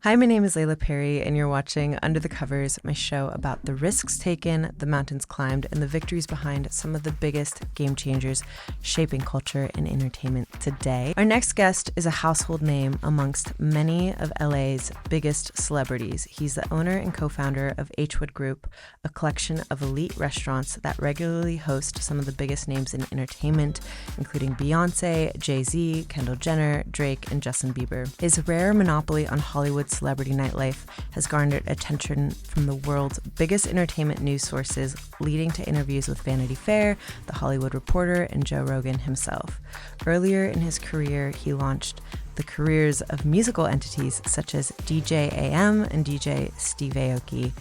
Hi, my name is Leila Pari, and you're watching Under the Covers, my show about the risks taken, the mountains climbed, and the victories behind some of the biggest game changers shaping culture and entertainment today. Our next guest is a household name amongst many of LA's biggest celebrities. He's the owner and co-founder of Hwood Group, a collection of elite restaurants that regularly host some of the biggest names in entertainment, including Beyonce, Jay-Z, Kendall Jenner, Drake, and Justin Bieber. His rare monopoly on Hollywood celebrity nightlife has garnered attention from the world's biggest entertainment news sources, leading to interviews with Vanity Fair, The Hollywood Reporter, and Joe Rogan himself. Earlier in his career, he launched the careers of musical entities such as DJ AM and DJ Steve Aoki,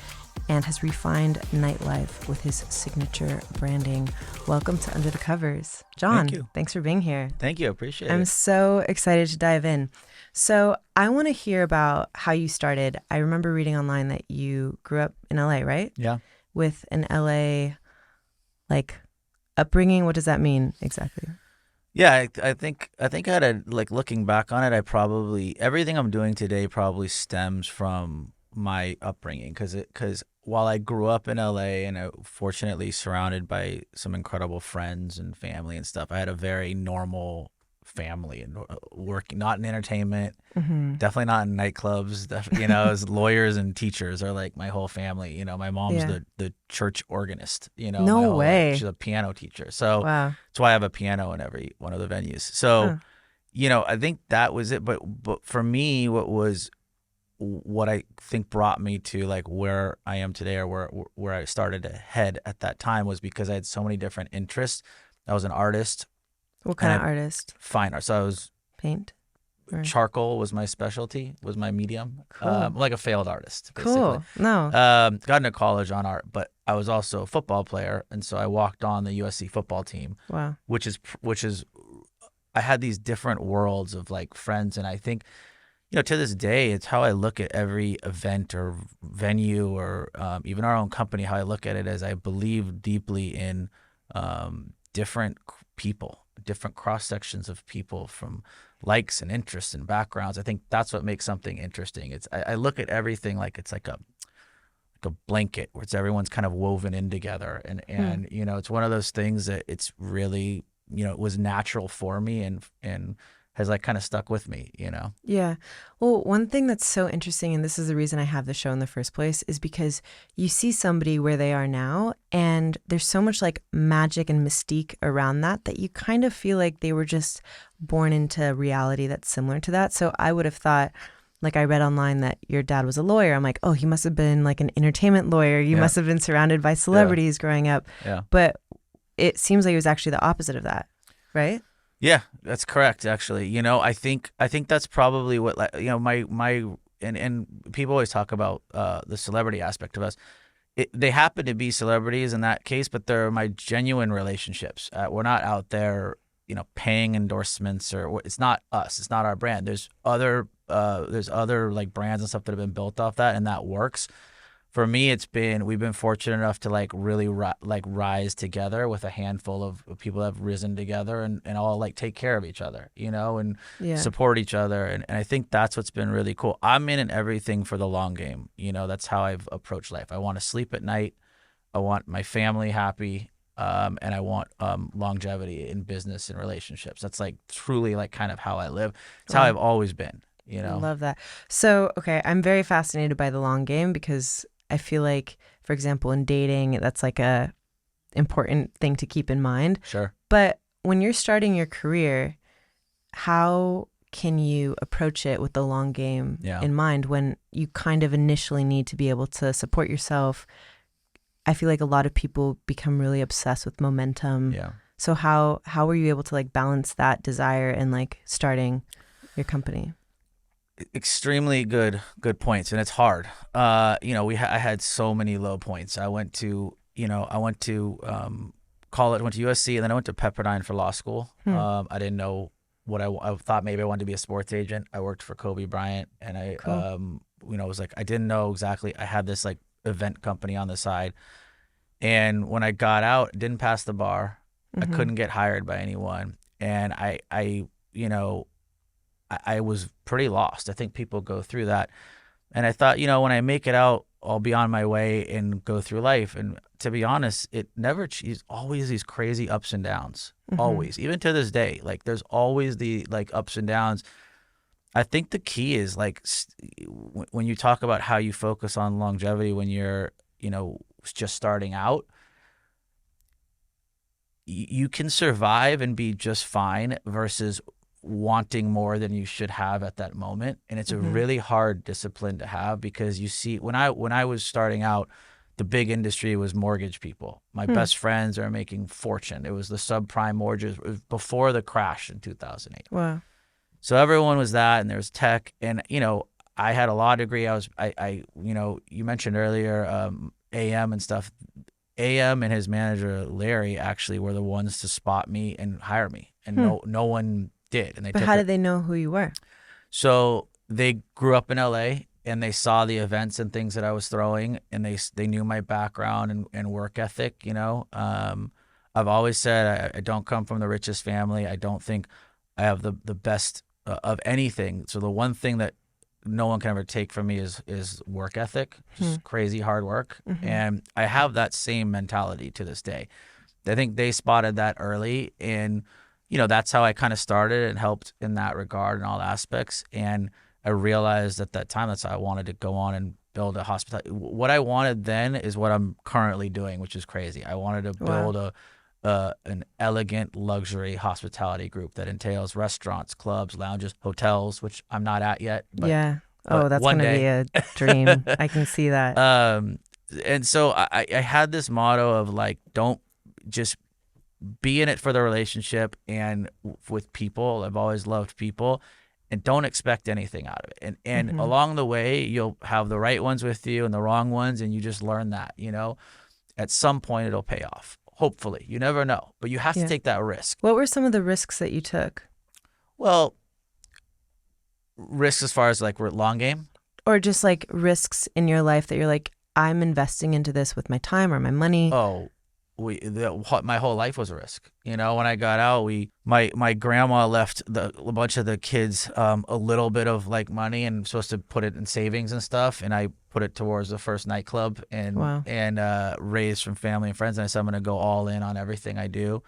and has refined nightlife with his signature branding. Welcome to Under the Covers. John, Thank you. Thanks for being here. Thank you. I appreciate I'm it. so excited to dive in. So I want to hear about how you started. I remember reading online that you grew up in LA, right? Yeah. With an LA, upbringing. What does that mean exactly? Yeah, I think I had a, looking back on it, everything I'm doing today probably stems from my upbringing because while I grew up in LA and I fortunately surrounded by some incredible friends and family and stuff, I had a very normal family and working, not in entertainment, definitely not in nightclubs. As lawyers and teachers are like my whole family. My mom's the church organist. No my whole way. life. She's a piano teacher, so Wow. that's why I have a piano in every one of the venues. So, I think that was it. But for me, what I think brought me to where I am today, or where I started to head at that time, was because I had so many different interests. I was an artist. What kind of artist? Fine art. So I was Paint? Or... Charcoal was my specialty, was my medium. Cool. Like a failed artist, basically. Cool. No. Got into college on art, but I was also a football player, and so I walked on the USC football team. Wow. Which is I had these different worlds of friends, and I think to this day, it's how I look at every event or venue or even our own company. How I look at it as I believe deeply in different people, different cross sections of people from likes and interests and backgrounds. I think that's what makes something interesting. I look at everything like it's like a blanket where everyone's kind of woven in together, and it's one of those things that it's really it was natural for me and has kind of stuck with me, Yeah. Well, one thing that's so interesting, and this is the reason I have the show in the first place, is because you see somebody where they are now, and there's so much magic and mystique around that you kind of feel like they were just born into reality that's similar to that. So I would have thought, I read online that your dad was a lawyer. I'm like, oh, he must have been an entertainment lawyer. You must have been surrounded by celebrities growing up. Yeah. But it seems like it was actually the opposite of that, right? Yeah, that's correct. Actually, I think that's probably what my and people always talk about the celebrity aspect of us. They happen to be celebrities in that case, but they're my genuine relationships. We're not out there, paying endorsements, or it's not us. It's not our brand. There's other brands and stuff that have been built off that, and that works. For me, we've been fortunate enough to really rise together with a handful of people that have risen together and all take care of each other, and support each other. And I think that's what's been really cool. I'm in everything for the long game. That's how I've approached life. I want to sleep at night. I want my family happy. And I want longevity in business and relationships. That's truly kind of how I live. It's how I've always been, I love that. So, okay, I'm very fascinated by the long game because I feel like, for example, in dating, that's a important thing to keep in mind. Sure. But when you're starting your career, how can you approach it with the long game in mind when you kind of initially need to be able to support yourself? I feel like a lot of people become really obsessed with momentum. Yeah. So how were you able to balance that desire and starting your company? Extremely good points, and it's hard. I had so many low points. I went to college, went to USC, and then I went to Pepperdine for law school. I didn't know what I thought. Maybe I wanted to be a sports agent. I worked for Kobe Bryant, and I was I didn't know exactly. I had this event company on the side, and when I got out, didn't pass the bar. I couldn't get hired by anyone, and I was pretty lost. I think people go through that. And I thought, when I make it out, I'll be on my way and go through life. And to be honest, it's always these crazy ups and downs, always, even to this day. Like there's always the like ups and downs. I think the key is like when you talk about how you focus on longevity when you're, just starting out, you can survive and be just fine versus wanting more than you should have at that moment. And it's a really hard discipline to have, because you see, when I was starting out, the big industry was mortgage people. My best friends are making fortune. It was the subprime mortgages. It was before the crash in 2008. Wow. So everyone was that, and there was tech, and I had a law degree. You mentioned earlier AM and stuff. AM and his manager Larry actually were the ones to spot me and hire me, and no one did. And but how did they know who you were? So they grew up in LA, and they saw the events and things that I was throwing, and they knew my background and work ethic. I've always said I don't come from the richest family. I don't think I have the best of anything. So the one thing that no one can ever take from me is work ethic, just crazy hard work. And I have that same mentality to this day. I think they spotted that early, and that's how I kind of started and helped in that regard and all aspects. And I realized at that time that's how I wanted to go on and build a hospitality. What I wanted then is what I'm currently doing, which is crazy. I wanted to build an elegant luxury hospitality group that entails restaurants, clubs, lounges, hotels, which I'm not at yet. But, yeah. Oh, that's going to be a dream. I can see that. And so I had this motto of like, don't just be in it for the relationship and with people. I've always loved people, and don't expect anything out of it. And along the way, you'll have the right ones with you and the wrong ones, and you just learn that, at some point it'll pay off. Hopefully. You never know, but you have to take that risk. What were some of the risks that you took? Well, risks as far as like long game? Or just like risks in your life that you're like, I'm investing into this with my time or my money. Oh, my whole life was a risk. When I got out, my grandma left a bunch of the kids a little bit of like money, and supposed to put it in savings and stuff, and I put it towards the first nightclub and raised from family and friends. And I said I'm going to go all in on everything I do,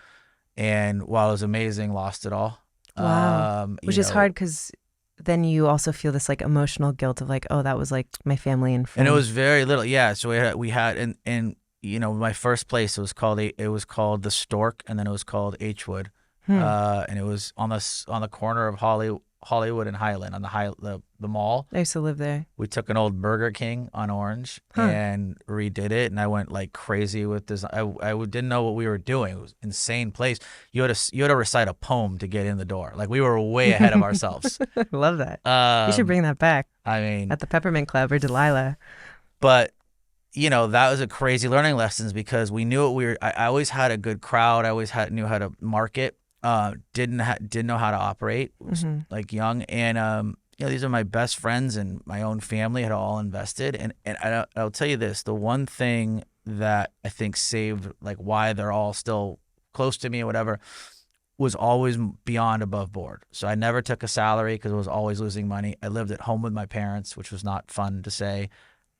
and while it was amazing, lost it all. Wow, which is hard because then you also feel this like emotional guilt of like, oh, that was like my family and friends. And it was very little, yeah. So we had and my first place was called the Stork, and then it was called Hwood, and it was on the corner of Hollywood and Highland on the mall. I used to live there. We took an old Burger King on Orange and redid it, and I went like crazy with this. I didn't know what we were doing. It was an insane place. You had to recite a poem to get in the door. Like we were way ahead of ourselves. I love that. You should bring that back. I mean, at the Peppermint Club or Delilah. But that was a crazy learning lessons, because we knew what we were. I always had a good crowd. I always knew how to market. Didn't know how to operate. Was like young, and these are my best friends and my own family had all invested. And I'll tell you this: the one thing that I think saved like why they're all still close to me or whatever was always beyond above board. So I never took a salary because I was always losing money. I lived at home with my parents, which was not fun to say.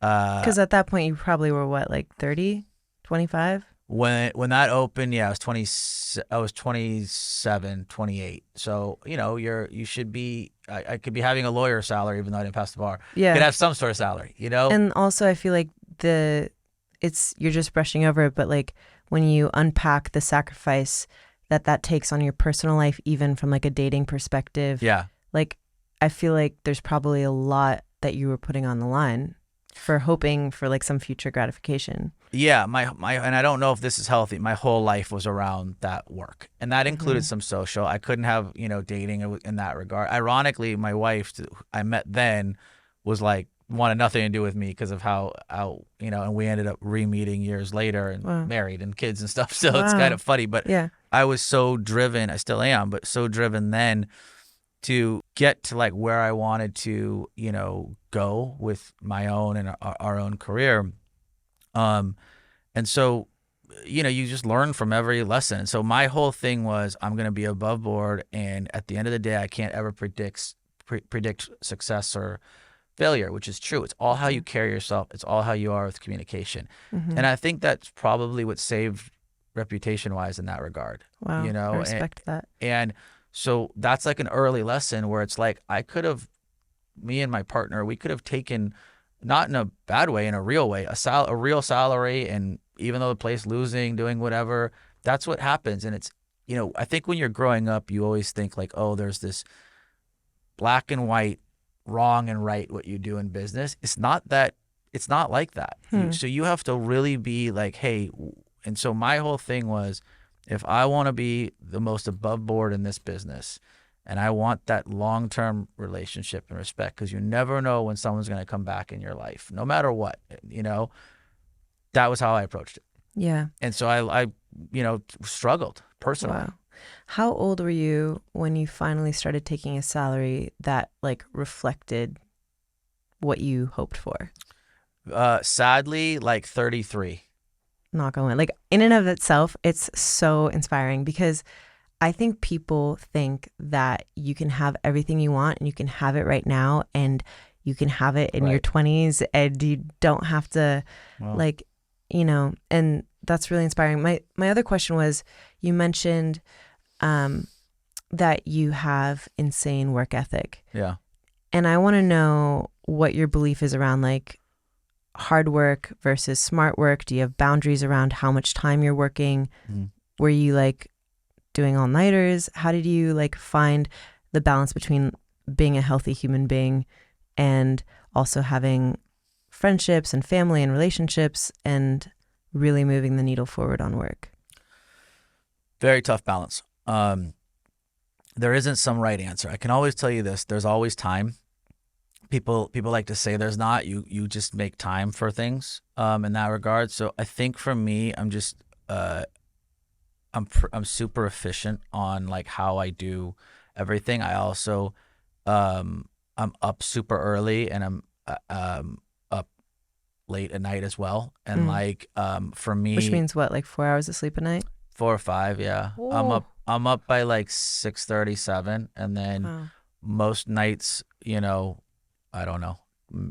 Because at that point you probably were what, like 30, 25? When that opened, yeah, I was 27, 28. So, you should be, I could be having a lawyer salary even though I didn't pass the bar. Yeah. You could have some sort of salary, And also I feel like you're just brushing over it, but like when you unpack the sacrifice that takes on your personal life, even from like a dating perspective. Yeah. Like, I feel like there's probably a lot that you were putting on the line for hoping for like some future gratification. Yeah, my and I don't know if this is healthy. My whole life was around that work, and that included some social. I couldn't have dating in that regard. Ironically, my wife I met then was like wanted nothing to do with me because of how and we ended up re-meeting years later and married and kids and stuff. So it's kind of funny, but yeah. I was so driven. I still am, but so driven then to get to like where I wanted to, go with my own and our own career. And so, you just learn from every lesson. So my whole thing was I'm going to be above board. And at the end of the day, I can't ever predict success or failure, which is true. It's all how you carry yourself. It's all how you are with communication. And I think that's probably what saved reputation-wise in that regard. Wow, you know, I respect that. And so that's like an early lesson where it's like me and my partner, we could have taken, not in a bad way, in a real way, a real salary, and even though the place losing, doing whatever, that's what happens. And it's, I think when you're growing up, you always think like, oh, there's this black and white, wrong and right what you do in business. It's not like that. So you have to really be like, hey, and so my whole thing was, if I want to be the most above board in this business, and I want that long-term relationship and respect, because you never know when someone's going to come back in your life, no matter what, that was how I approached it. Yeah. And so I struggled personally. Wow. How old were you when you finally started taking a salary that like reflected what you hoped for? Sadly, like 33. Not gonna lie. Like in and of itself, it's so inspiring, because I think people think that you can have everything you want and you can have it right now and you can have it in your 20s and you don't have to and that's really inspiring. My other question was, you mentioned that you have insane work ethic. Yeah. And I want to know what your belief is around like hard work versus smart work. Do you have boundaries around how much time you're working? Were you like doing all-nighters? How did you like find the balance between being a healthy human being and also having friendships and family and relationships and really moving the needle forward on work? Very tough balance. There isn't some right answer. I can always tell you this: there's always time. People like to say there's not. You just make time for things in that regard. So I think for me, I'm just I'm super efficient on like how I do everything. I also I'm up super early, and I'm up late at night as well. And like for me, which means what, like 4 hours of sleep a night? 4 or 5, yeah. Whoa. I'm up by like 6:37, and then most nights, I don't know,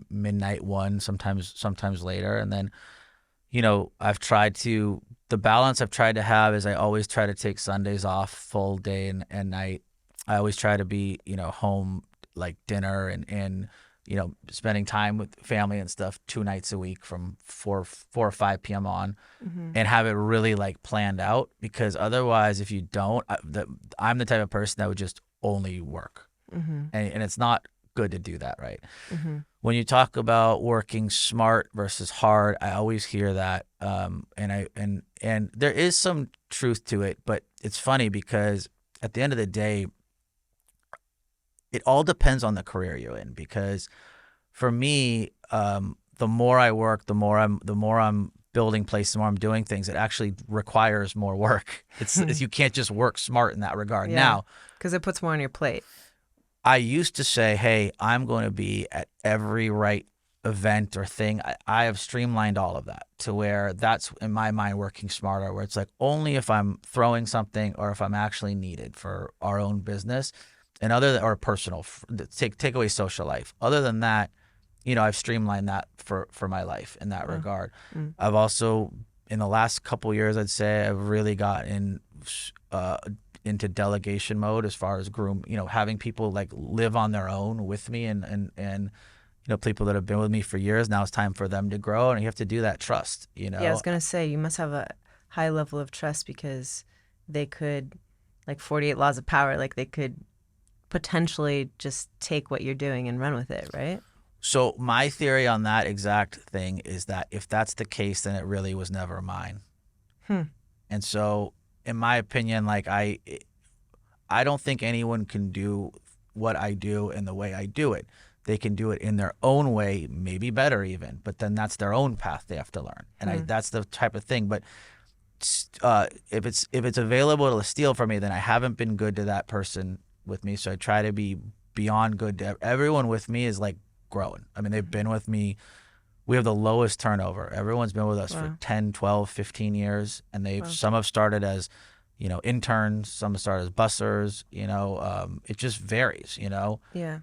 midnight 1, sometimes later. And then, the balance I've tried to have is I always try to take Sundays off full day and night. I always try to be, home like dinner and spending time with family and stuff 2 nights a week from 4 or 5 p.m. on, and have it really like planned out, because otherwise if you don't, I'm the type of person that would just only work. And it's not good to do that, right? When you talk about working smart versus hard, I always hear that, and there is some truth to it, but it's funny because at the end of the day, it all depends on the career you're in. Because for me, the more I work, the more I'm building places, the more I'm doing things, it actually requires more work. It's you can't just work smart in that regard. Now, because it puts more on your plate. I used to say, hey, I'm going to be at every right event or thing. I have streamlined all of that to where that's, in my mind, working smarter, where it's like only if I'm throwing something or if I'm actually needed for our own business and or personal, take away social life. Other than that, I've streamlined that for my life in that regard. I've also, in the last couple of years, I'd say I've really gotten into delegation mode as far as having people like live on their own with me, and people that have been with me for years. Now it's time for them to grow, and you have to do that trust. Yeah, I was gonna say you must have a high level of trust, because they could, like 48 laws of power, like they could potentially just take what you're doing and run with it, right? So my theory on that exact thing is that if that's the case, then it really was never mine. And so, in my opinion, like I don't think anyone can do what I do in the way I do it. They can do it in their own way, maybe better even, but then that's their own path they have to learn. And that's the type of thing. But if it's available to steal from me, then I haven't been good to that person with me. So I try to be beyond good to everyone with me is like growing. I mean, they've been with me. We have the lowest turnover. Everyone's been with us for 10, 12, 15 years. And some have started as, interns, some have started as bussers, it just varies, Yeah.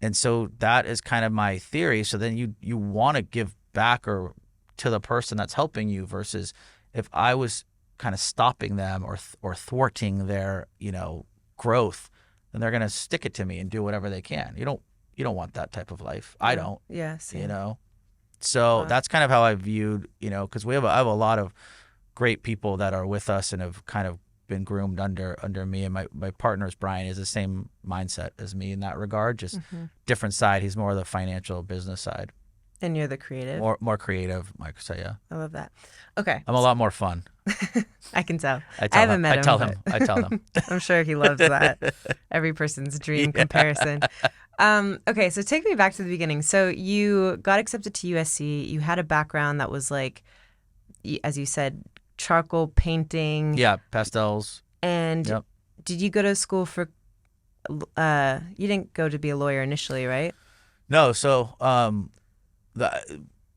And so that is kind of my theory. So then you want to give back or to the person that's helping you, versus if I was kind of stopping them or thwarting their, growth, then they're going to stick it to me and do whatever they can. You don't want that type of life. I don't. Yeah, same. So that's kind of how I viewed, because I have a lot of great people that are with us and have kind of been groomed under me, and my partner's Brian is the same mindset as me in that regard, just different side. He's more of the financial business side. And you're the creative. More creative, Mike. So yeah. I love that. Okay. I'm a lot more fun. I can tell. I haven't met him. I tell him. I'm sure he loves that. Every person's dream comparison. Okay, so take me back to the beginning. So you got accepted to USC. You had a background that was like, as you said, charcoal painting. Yeah, pastels. And did you go to school for, you didn't go to be a lawyer initially, right? No, so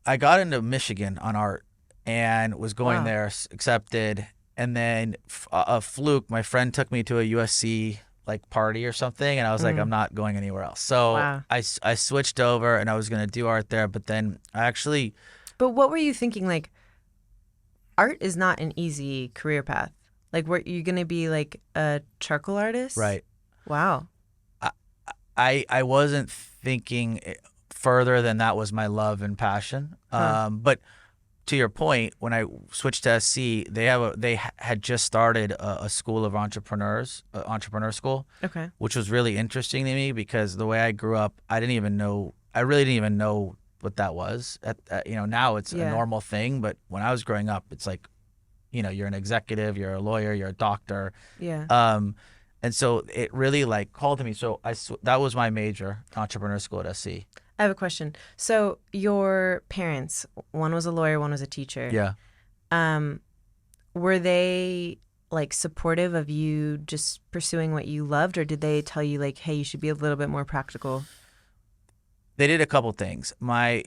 I got into Michigan on art and was going there, accepted, and then a fluke, my friend took me to a USC like party or something, and I was like, I'm not going anywhere else. So I switched over and I was going to do art there, but then I actually... But what were you thinking? Like, art is not an easy career path. Like, were you going to be like a charcoal artist? Right. Wow. I wasn't thinking further than that was my love and passion. But to your point, when I switched to SC, they had just started a school of entrepreneur school. Okay. Which was really interesting to me, because the way I grew up, I really didn't even know what that was. Now it's a normal thing, but when I was growing up, it's like, you're an executive, you're a lawyer, you're a doctor. Yeah. And so it really like called to me. So that was my major, entrepreneur school at SC. I have a question. So your parents, one was a lawyer, one was a teacher. Yeah. Were they like supportive of you just pursuing what you loved, or did they tell you like, hey, you should be a little bit more practical? They did a couple things. My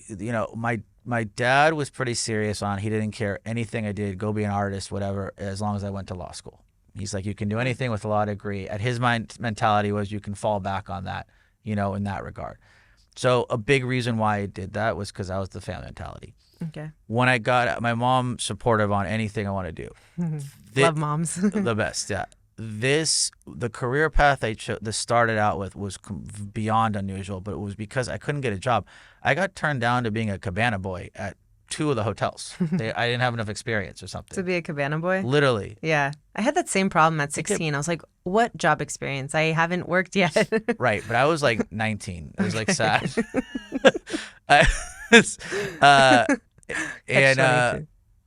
dad was pretty serious on, he didn't care anything I did, go be an artist, whatever, as long as I went to law school. He's like, you can do anything with a law degree. At his mentality was you can fall back on that, in that regard. So a big reason why I did that was because I was the family mentality. Okay. When I got my mom supportive on anything I want to do. Love moms. The best, yeah. The career path I started out with was beyond unusual, but it was because I couldn't get a job. I got turned down to being a cabana boy at 2 of the hotels. I didn't have enough experience or something. To be a cabana boy? Literally. Yeah. I had that same problem at 16. I was like, what job experience? I haven't worked yet. Right. But I was like 19. It was like sad.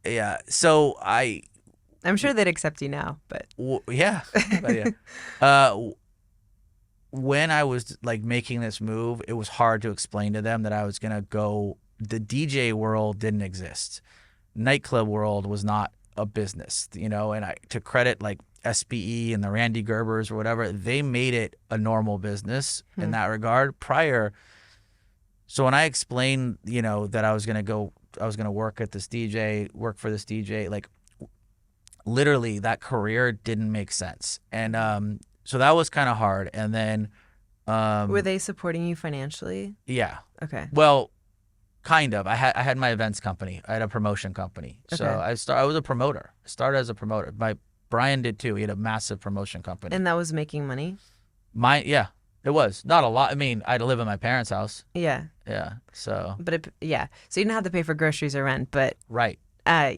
Yeah. So I'm sure they'd accept you now, but... Yeah. When I was like making this move, it was hard to explain to them that I was going to go... The DJ world didn't exist. Nightclub world was not a business, and to credit like SBE and the Randy Gerbers or whatever, they made it a normal business in that regard prior. So when I explained, that I was going to work for this DJ, like literally that career didn't make sense. And so that was kind of hard. And then were they supporting you financially? Yeah. Okay. Well, kind of. I had my events company. I had a promotion company. So I was a promoter. I started as a promoter. Brian did too. He had a massive promotion company. And that was making money? Yeah, it was. Not a lot. I mean, I had to live in my parents' house. Yeah. Yeah. So. But so you didn't have to pay for groceries or rent, but right.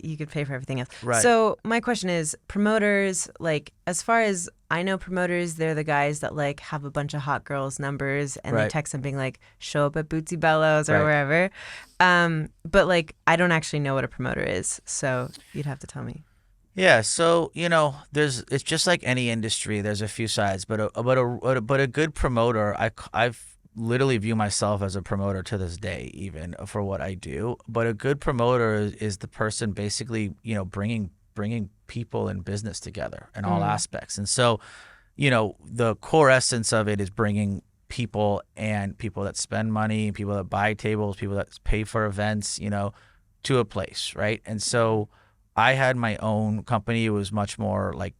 You could pay for everything else. Right. So my question is, promoters, like, as far as I know, promoters, they're the guys that like have a bunch of hot girls' numbers and they text them being like, show up at Bootsy Bellows or wherever. But like, I don't actually know what a promoter is, so you'd have to tell me. Yeah, so it's just like any industry. There's a few sides, but a good promoter, I've literally view myself as a promoter to this day, even for what I do. But a good promoter is the person basically, bringing people in business together in all aspects. And so, the core essence of it is bringing people and people that spend money, people that buy tables, people that pay for events, to a place, right? And so I had my own company. It was much more like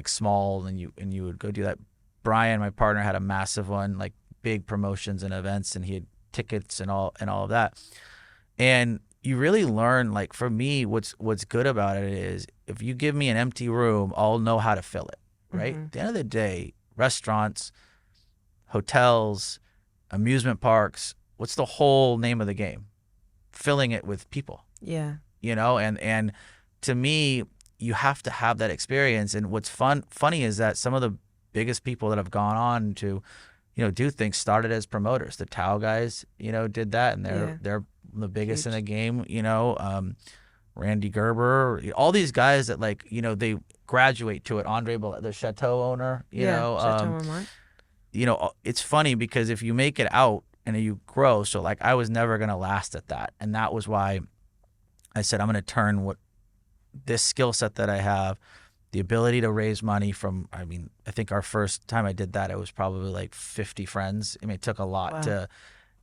small, and you would go do that. Brian, my partner, had a massive one, like big promotions and events, and he had tickets and all of that. And you really learn, like, for me, what's good about it is if you give me an empty room, I'll know how to fill it, right? At the end of the day, restaurants, hotels, amusement parks, what's the whole name of the game? Filling it with people. Yeah. You know, and to me, you have to have that experience. And what's funny is that some of the biggest people that have gone on to, do things started as promoters. The Tao guys, did that, and they're the biggest in the game. Randy Gerber, all these guys that they graduate to it. Andre, the Chateau owner, Chateau Marmont. It's funny because if you make it out and you grow, so like I was never gonna last at that, and that was why I said I'm gonna turn this skill set that I have, the ability to raise money from, I think our first time I did that, it was probably like 50 friends. It took a lot to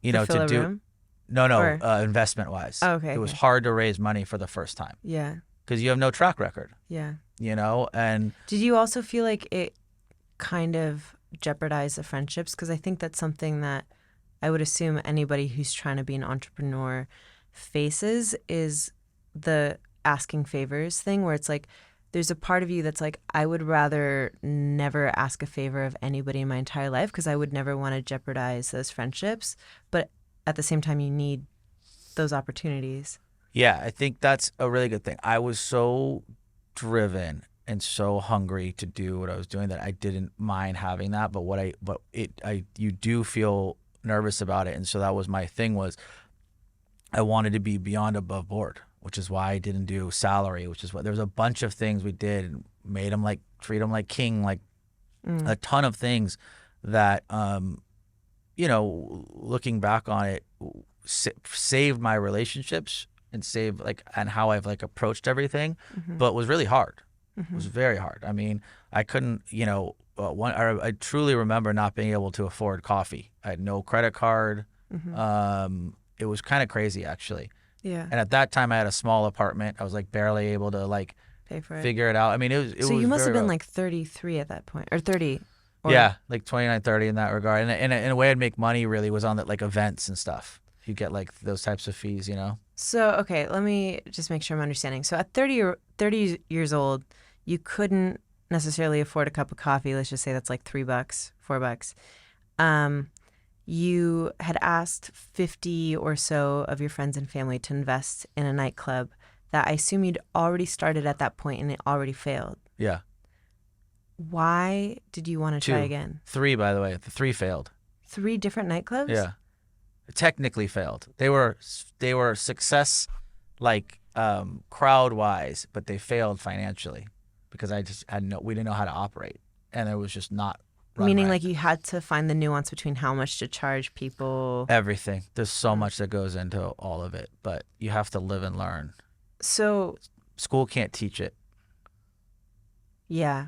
fill a do. Room? No, investment wise. Oh, okay. It was hard to raise money for the first time. Yeah. Because you have no track record. Yeah. And did you also feel like it kind of jeopardized the friendships? Because I think that's something that I would assume anybody who's trying to be an entrepreneur faces, is the asking favors thing, where it's like there's a part of you that's like, I would rather never ask a favor of anybody in my entire life because I would never want to jeopardize those friendships. But at the same time, you need those opportunities. Yeah, I think that's a really good thing. I was so driven and so hungry to do what I was doing that I didn't mind having that. But you do feel nervous about it. And so that was my thing, was I wanted to be beyond above board, which is why I didn't do salary, which is what there was a bunch of things we did and made him treat him like king, a ton of things that, looking back on it, saved my relationships and saved and how I've approached everything, but was really hard. It was very hard. I mean, I couldn't, I truly remember not being able to afford coffee. I had no credit card. It was kind of crazy, actually. Yeah. And at that time, I had a small apartment. I was barely able to pay for it, figure it out. I mean, it was. So you must have been rough. 33 at that point, or 30. Yeah, 29, 30 in that regard. And in a way, I'd make money really was on events and stuff. You get those types of fees, So, okay, let me just make sure I'm understanding. So at 30 years old, you couldn't necessarily afford a cup of coffee. Let's just say that's $3, $4. You had asked 50 or so of your friends and family to invest in a nightclub that I assume you'd already started at that point and it already failed. Yeah. Why did you want to try again? 3, by the way. The 3 failed. 3 different nightclubs? Yeah. Technically failed. They were success crowd wise, but they failed financially because I just we didn't know how to operate, and it was just not meaning right. You had to find the nuance between how much to charge people. Everything. There's so much that goes into all of it, but you have to live and learn. So school can't teach it. Yeah.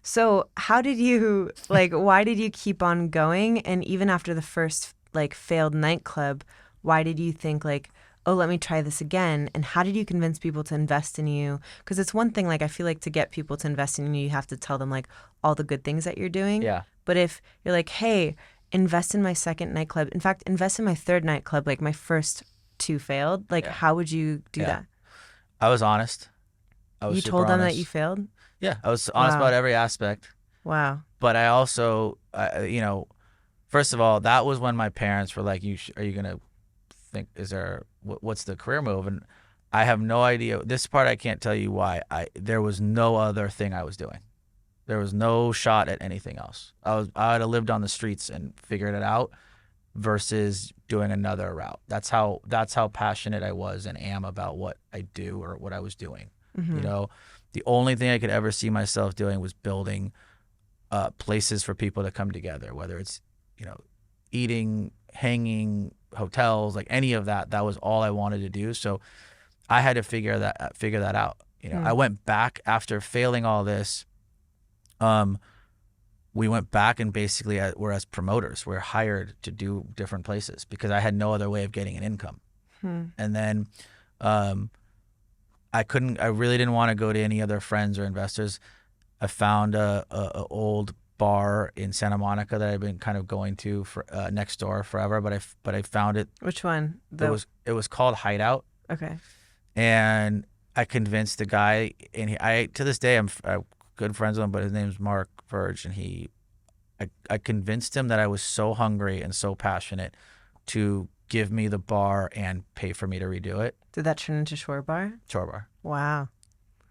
So how did you why did you keep on going? And even after the first failed nightclub, why did you think oh, let me try this again? And how did you convince people to invest in you? Because it's one thing, I feel to get people to invest in you, you have to tell them all the good things that you're doing. Yeah. But if you're hey, invest in my second nightclub. In fact, invest in my third nightclub. My first 2 failed. How would you do that? I was honest. You told them that you failed? Yeah, I was honest about every aspect. Wow. But I also, first of all, that was when my parents were like, are you going to think, what's the career move? And I have no idea. This part I can't tell you why. There was no other thing I was doing. There was no shot at anything else. I would have lived on the streets and figured it out versus doing another route. That's how passionate I was and am about what I do or what I was doing. The only thing I could ever see myself doing was building places for people to come together, whether it's, eating, hanging, hotels, any of that. That was all I wanted to do. So I had to figure that out. I went back after failing all this. We went back and basically we're as promoters. We're hired to do different places because I had no other way of getting an income. And then I really didn't want to go to any other friends or investors. I found a old bar in Santa Monica that I've been kind of going to for next door forever, but I found it. Which one? It was called Hideout. Okay. And I convinced the guy, and I to this day I'm good friends with him, but his name's Mark Verge, and I convinced him that I was so hungry and so passionate to give me the bar and pay for me to redo it. Did that turn into Shore Bar? Shore Bar. Wow.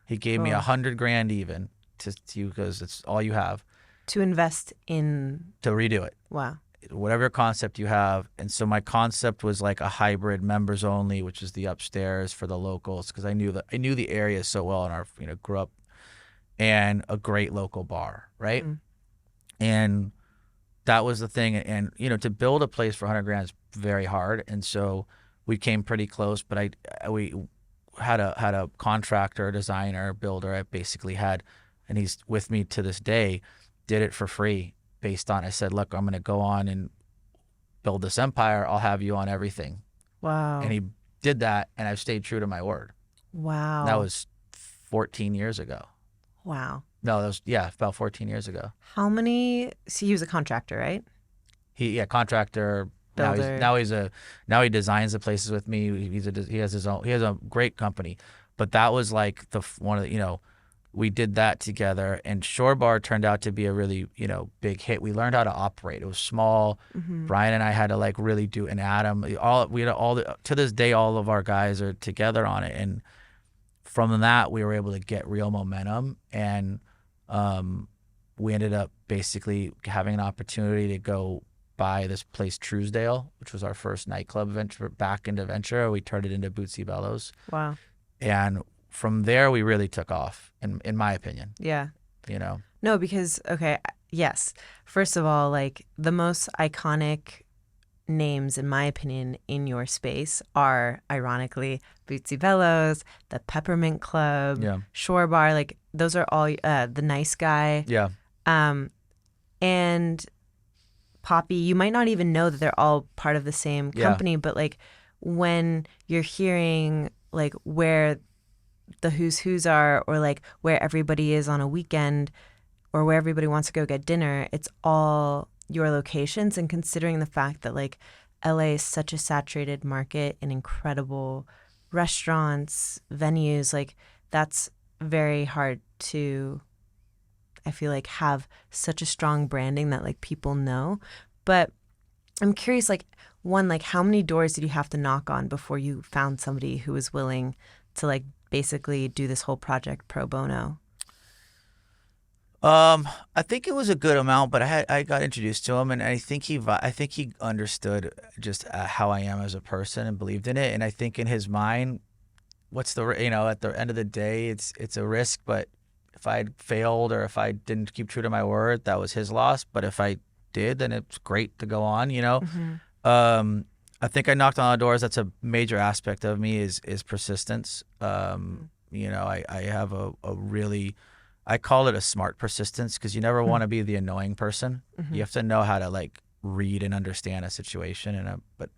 He gave me $100,000 even to because it's all you have to invest in to redo it. Wow. Whatever concept you have. And so my concept was like a hybrid members only, which is the upstairs for the locals, because I knew the area so well and grew up, and a great local bar, right? Mm. And that was the thing. And to build a place for $100,000 is very hard. And so we came pretty close, but we had a contractor, designer, builder. I basically had, and he's with me to this day, did it for free. Based on, I said, look, I'm going to go on and build this empire. I'll have you on everything. Wow. And he did that, and I've stayed true to my word. Wow. That was 14 years ago. Wow. No, that was, about 14 years ago. How many, so he was a contractor, right? Contractor. Builder. Now he designs the places with me. He has a great company. But that was like we did that together, and Shore Bar turned out to be a really, big hit. We learned how to operate. It was small. Mm-hmm. Brian and I had to like really do, and Adam, to this day, all of our guys are together on it. And from that, we were able to get real momentum, and we ended up basically having an opportunity to go buy this place, Truesdale, which was our first nightclub back into venture. We turned it into Bootsy Bellows. Wow. And from there, we really took off, in my opinion. Yeah. No, because, yes. First of all, like the most iconic names, in my opinion, in your space are, ironically, Bootsy Bellows, the Peppermint Club, Shore Bar. Like those are all the Nice Guy. Yeah. And Poppy, you might not even know that they're all part of the same company, but like when you're hearing like where the who's are, or like where everybody is on a weekend, or where everybody wants to go get dinner, it's all your locations. And considering the fact that like LA is such a saturated market and incredible restaurants, venues, like that's very hard to, I feel like, have such a strong branding that like people know. But I'm curious, like one, like how many doors did you have to knock on before you found somebody who was willing to like basically do this whole project pro bono? I think it was a good amount, but I got introduced to him, and I think he understood just how I am as a person and believed in it. And I think in his mind, at the end of the day, it's a risk, but if I'd failed or if I didn't keep true to my word, that was his loss. But if I did, then it's great to go on, Mm-hmm. I think I knocked on a lot of doors. That's a major aspect of me is persistence. I have a really, I call it a smart persistence, because you never want to be the annoying person. Mm-hmm. You have to know how to like read and understand a situation. But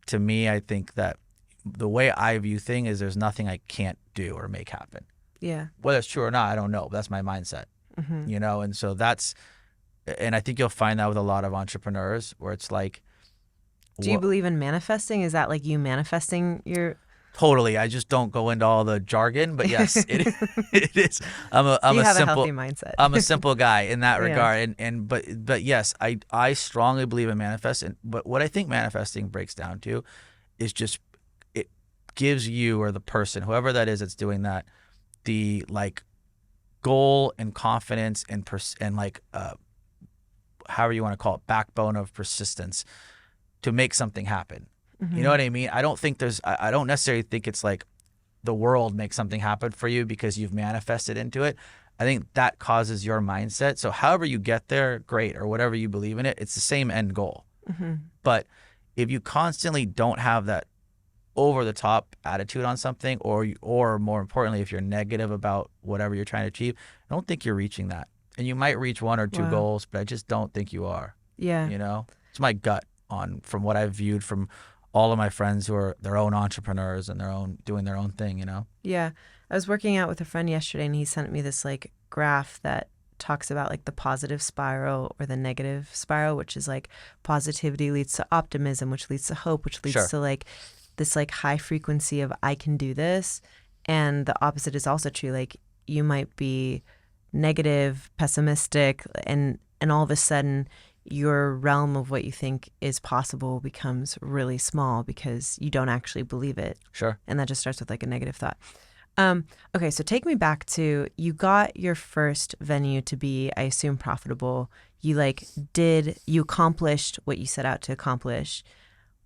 to me, I think that the way I view things is there's nothing I can't do or make happen. Yeah. Whether it's true or not, I don't know. But that's my mindset. Mm-hmm. And so and I think you'll find that with a lot of entrepreneurs where it's like, do you believe in manifesting? Is that like you manifesting your... Totally. I just don't go into all the jargon, but yes, it is. I'm a healthy mindset. I'm a simple guy in that regard. But yes, I strongly believe in manifesting. But what I think manifesting breaks down to is just, it gives you, or the person, whoever that is that's doing that, the like goal and confidence and like however you want to call it, backbone of persistence to make something happen. Mm-hmm. You know what I mean? I don't necessarily think it's like the world makes something happen for you because you've manifested into it. I think that causes your mindset. So however you get there, great, or whatever you believe in it, it's the same end goal. Mm-hmm. But if you constantly don't have that over the top attitude on something, or more importantly, if you're negative about whatever you're trying to achieve, I don't think you're reaching that. And you might reach one or two goals, but I just don't think you are. Yeah. It's my gut from what I've viewed from all of my friends who are their own entrepreneurs and doing their own thing, Yeah. I was working out with a friend yesterday, and he sent me this like graph that talks about like the positive spiral or the negative spiral, which is like positivity leads to optimism, which leads to hope, which leads Sure. to like this like high frequency of I can do this. And the opposite is also true. Like you might be negative, pessimistic, and all of a sudden your realm of what you think is possible becomes really small because you don't actually believe it. Sure. And that just starts with like a negative thought. Okay, so take me back to you got your first venue to be, I assume, profitable. You accomplished what you set out to accomplish.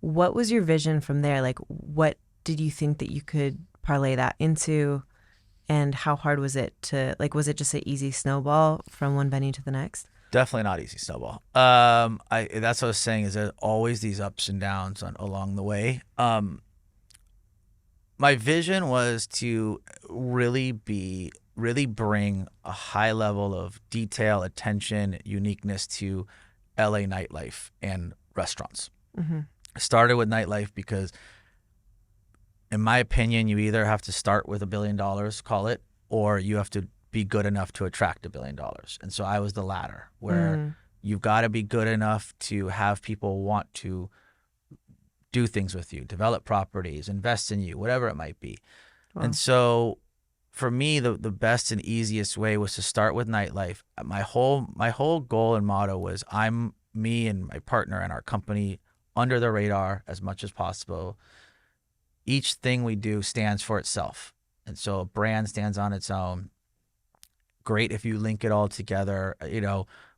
What was your vision from there? Like, what did you think that you could parlay that into? And how hard was it was it just an easy snowball from one venue to the next? Definitely not easy snowball. That's what I was saying is there's always these ups and downs along the way. My vision was to really bring a high level of detail, attention, uniqueness to LA nightlife and restaurants. Mm-hmm. I started with nightlife because, in my opinion, you either have to start with $1 billion, call it, or you have to be good enough to attract $1 billion. And so I was the latter, where you've got to be good enough to have people want to do things with you, develop properties, invest in you, whatever it might be. Wow. And so for me, the best and easiest way was to start with nightlife. My whole goal and motto was me and my partner and our company under the radar as much as possible. Each thing we do stands for itself. And so a brand stands on its own. Great if you link it all together,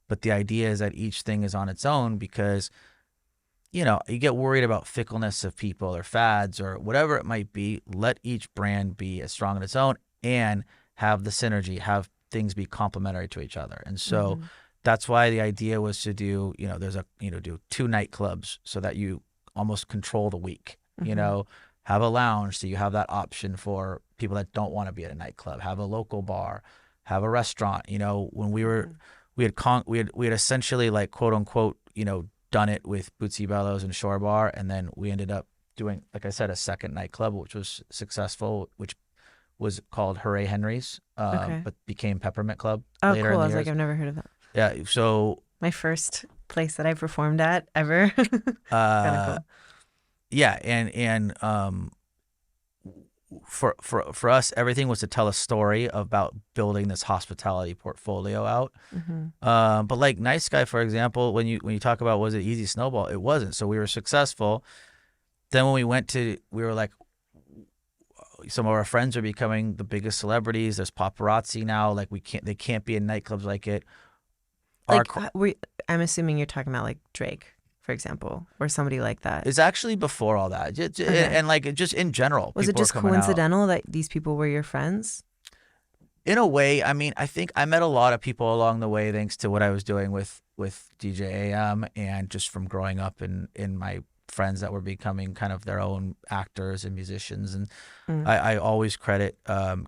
but the idea is that each thing is on its own because you get worried about fickleness of people or fads or whatever it might be. Let each brand be as strong on its own and have the synergy, have things be complementary to each other. And so that's why the idea was to do, do 2 nightclubs so that you almost control the week, have a lounge so you have that option for people that don't want to be at a nightclub, have a local bar, have a restaurant. When we had essentially like quote unquote, done it with Bootsy Bellows and Shore Bar, and then we ended up doing, like I said, a second nightclub, which was successful, which was called Hooray Henry's, but became Peppermint Club later cool. in the I was years. like, I've never heard of that. Yeah, so my first place that I performed at ever. Kind of cool. Yeah, and for us, everything was to tell a story about building this hospitality portfolio out. But like Nice Guy, for example, when you talk about was it easy snowball, it wasn't. So we were successful. Then when we were like, some of our friends are becoming the biggest celebrities. There's paparazzi now. Like they can't be in nightclubs like it. I'm assuming you're talking about like Drake, for example, or somebody like that. It's actually before all that. And like just in general. Was it just coincidental that these people were your friends? In a way, I mean, I think I met a lot of people along the way thanks to what I was doing with DJ AM and just from growing up in my friends that were becoming kind of their own actors and musicians. And I always credit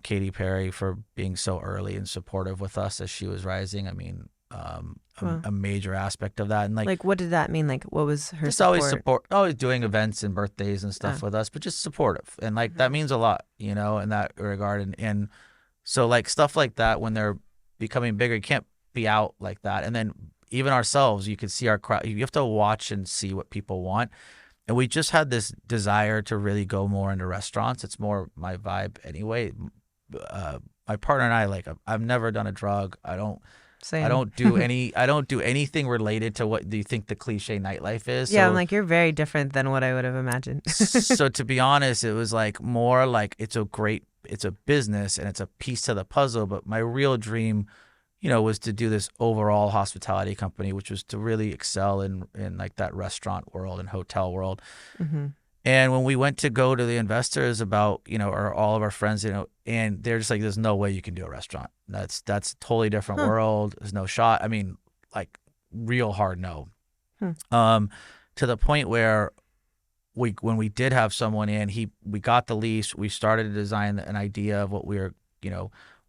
Katy Perry for being so early and supportive with us as she was rising. I mean, a major aspect of that. And like what did that mean? Like what was her just support? always doing events and birthdays and stuff with us, but just supportive. And like that means a lot, in that regard. And so like stuff like that, when they're becoming bigger, you can't be out like that. And then even ourselves, you could see our crowd. You have to watch and see what people want. And we just had this desire to really go more into restaurants. It's more my vibe anyway. My partner and I, I've never done a drug. I don't do anything related to what do you think the cliche nightlife is. Yeah, so, I'm like, you're very different than what I would have imagined. So to be honest, it was like more like it's a business and it's a piece to the puzzle. But my real dream, was to do this overall hospitality company, which was to really excel in like that restaurant world and hotel world. And when we went to go to the investors about, or all of our friends, and they're just like, there's no way you can do a restaurant. That's a totally different world. There's no shot. I mean, like real hard no. To the point where when we did have someone in, we got the lease, we started to design an idea of what we were,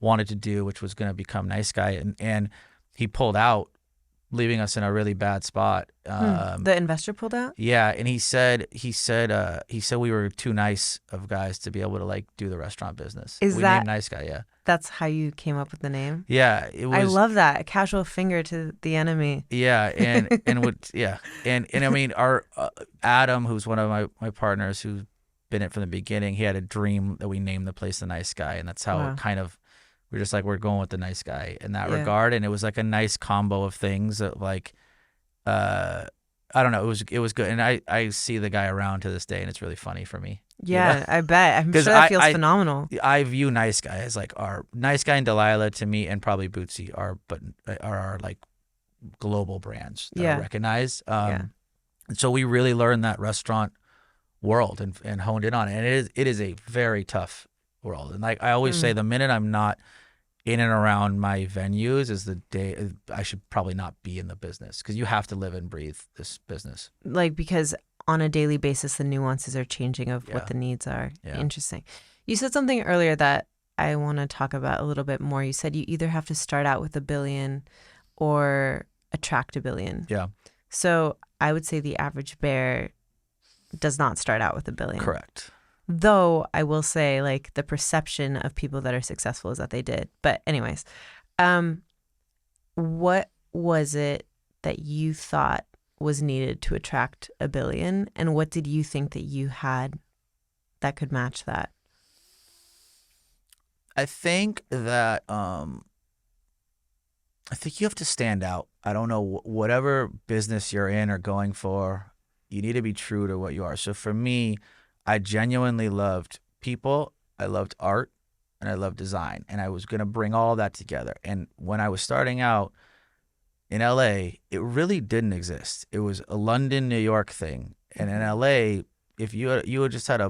wanted to do, which was going to become Nice Guy. And he pulled out leaving us in a really bad spot. The investor pulled out? Yeah, and he said we were too nice of guys to be able to like do the restaurant business. Is we that named Nice Guy? Yeah. That's how you came up with the name? Yeah, it was. I love that. A casual finger to the enemy. Yeah, and I mean our Adam, who's one of my partners, who's been it from the beginning. He had a dream that we named the place the Nice Guy, and that's how Wow. it kind of. We're just like, we're going with the Nice Guy in that Yeah. regard, and it was like a nice combo of things that like, I don't know, it was good, and I see the guy around to this day, and it's really funny for me. Yeah, You know? I bet. I'm 'Cause sure that feels phenomenal. I view Nice Guy as like our Nice Guy and Delilah to me, and probably Bootsy are our like global brands that are recognized. And so we really learned that restaurant world and honed in on it, and it is a very tough world. And like I always say, the minute I'm not in and around my venues is the day I should probably not be in the business, because you have to live and breathe this business. Like, because on a daily basis, the nuances are changing of what Yeah. the needs are. Yeah. Interesting. You said something earlier that I want to talk about a little bit more. You said you either have to start out with $1 billion or attract $1 billion. Yeah. So I would say the average bear does not start out with $1 billion. Correct. Though I will say, like, the perception of people that are successful is that they did. But anyways, what was it that you thought was needed to attract $1 billion, and what did you think that you had that could match that? I think that I think you have to stand out. I don't know, whatever business you're in or going for, you need to be true to what you are. So for me, I genuinely loved people, I loved art, and I loved design, and I was going to bring all that together. And when I was starting out in LA, it really didn't exist. It was a London, New York thing. And in LA, if you had just had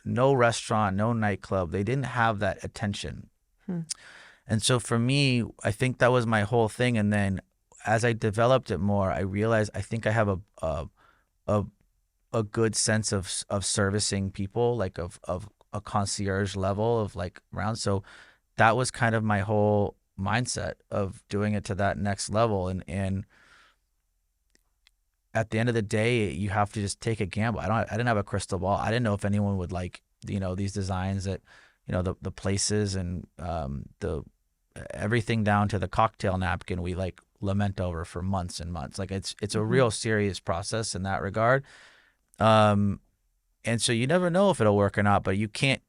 no restaurant, no nightclub, they didn't have that attention. And so for me, I think that was my whole thing. And then as I developed it more, I realized I think I have a good sense of servicing people, like of a concierge level of like around. So that was kind of my whole mindset of doing it to that next level. And at the end of the day, you have to just take a gamble. I didn't have a crystal ball. I didn't know if anyone would like, these designs that, the places and the everything down to the cocktail napkin we like lament over for months and months. Like it's a real serious process in that regard. And so you never know if it'll work or not, but you can't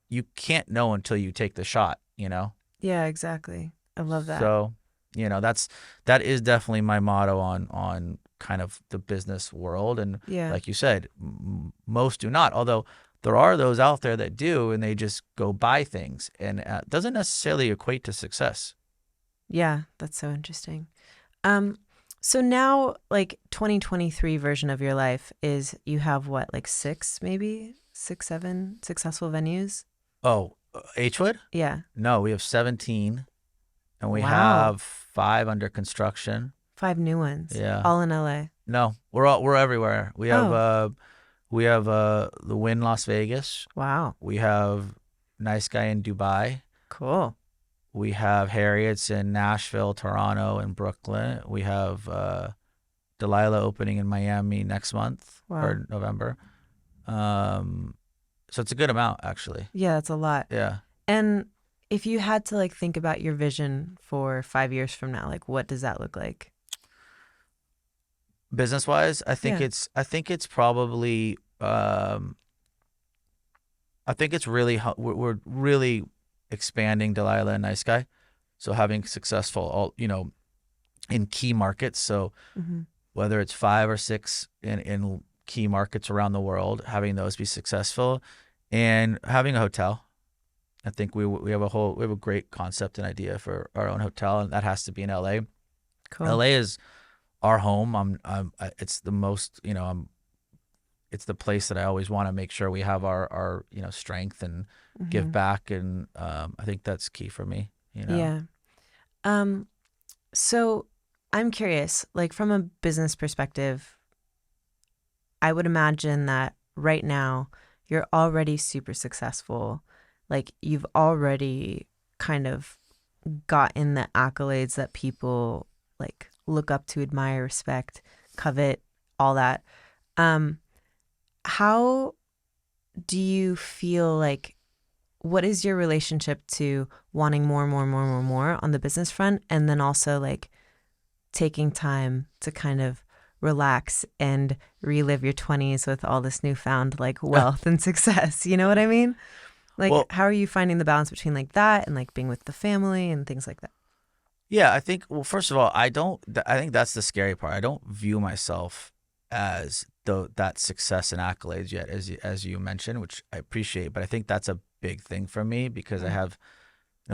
know until you take the shot, Yeah, exactly. I love that. So, that is definitely my motto on kind of the business world. And like you said, most do not, although there are those out there that do, and they just go buy things, and it doesn't necessarily equate to success. Yeah, that's so interesting. So now, like, 2023 version of your life is you have what, like 6, 7 successful venues? Oh, Hwood? Yeah. No, we have 17, and we Wow. have 5 under construction. 5 new ones. Yeah. All in LA. No, we're everywhere. We have the Wynn Las Vegas. Wow. We have Nice Guy in Dubai. Cool. We have Harriet's in Nashville, Toronto, and Brooklyn. We have Delilah opening in Miami next month or November. So it's a good amount, actually. Yeah, that's a lot. Yeah. And if you had to like think about your vision for 5 years from now, like what does that look like? Business wise, I think it's probably we're really expanding Delilah and Nice Guy. So having successful in key markets. So whether it's 5 or 6 in key markets around the world, having those be successful, and having a hotel. I think we have a great concept and idea for our own hotel, and that has to be in LA. Cool. LA is our home. It's the most, it's the place that I always want to make sure we have our strength and give back, and I think that's key for me. Yeah. So I'm curious, like from a business perspective, I would imagine that right now you're already super successful. Like you've already kind of gotten the accolades that people like look up to, admire, respect, covet, all that. How do you feel like, what is your relationship to wanting more and more and more and more and more on the business front, and then also like taking time to kind of relax and relive your 20s with all this newfound like wealth and success? You know what I mean? Like, Well, how are you finding the balance between like that and like being with the family and things like that? yeah, I think, well, first of all, I think that's the scary part. I don't view myself as that success and accolades yet, as you mentioned, which I appreciate, but I think that's a big thing for me because I have,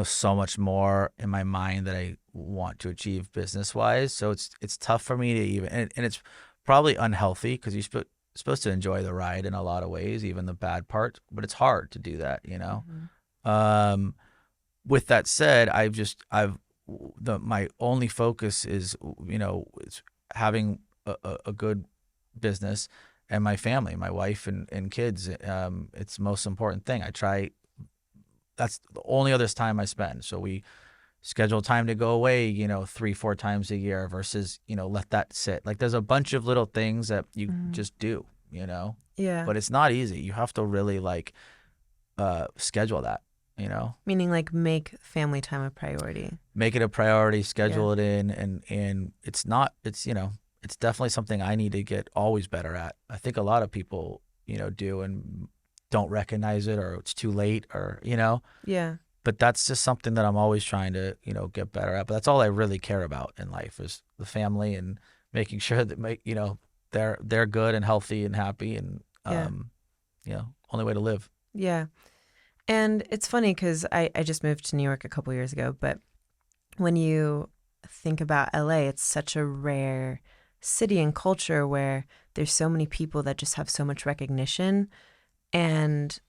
so much more in my mind that I want to achieve business wise. So it's tough for me to even, and it's probably unhealthy because you're supposed to enjoy the ride in a lot of ways, even the bad part, but it's hard to do that, With that said, my only focus is, it's having a good business and my family, my wife and kids. It's the most important thing. That's the only other time I spend. So we schedule time to go away, 3-4 times a year versus, let that sit. Like there's a bunch of little things that you just do, Yeah. but it's not easy. You have to really like schedule that, Meaning like make family time a priority. make it a priority, schedule it in. And it's definitely something I need to get always better at. I think a lot of people, do and don't recognize it, or it's too late, or, Yeah. but that's just something that I'm always trying to, get better at. But that's all I really care about in life is the family and making sure that they're good and healthy and happy, and only way to live. Yeah. And it's funny because I just moved to New York a couple years ago, but when you think about LA, it's such a rare city and culture where there's so many people that just have so much recognition, and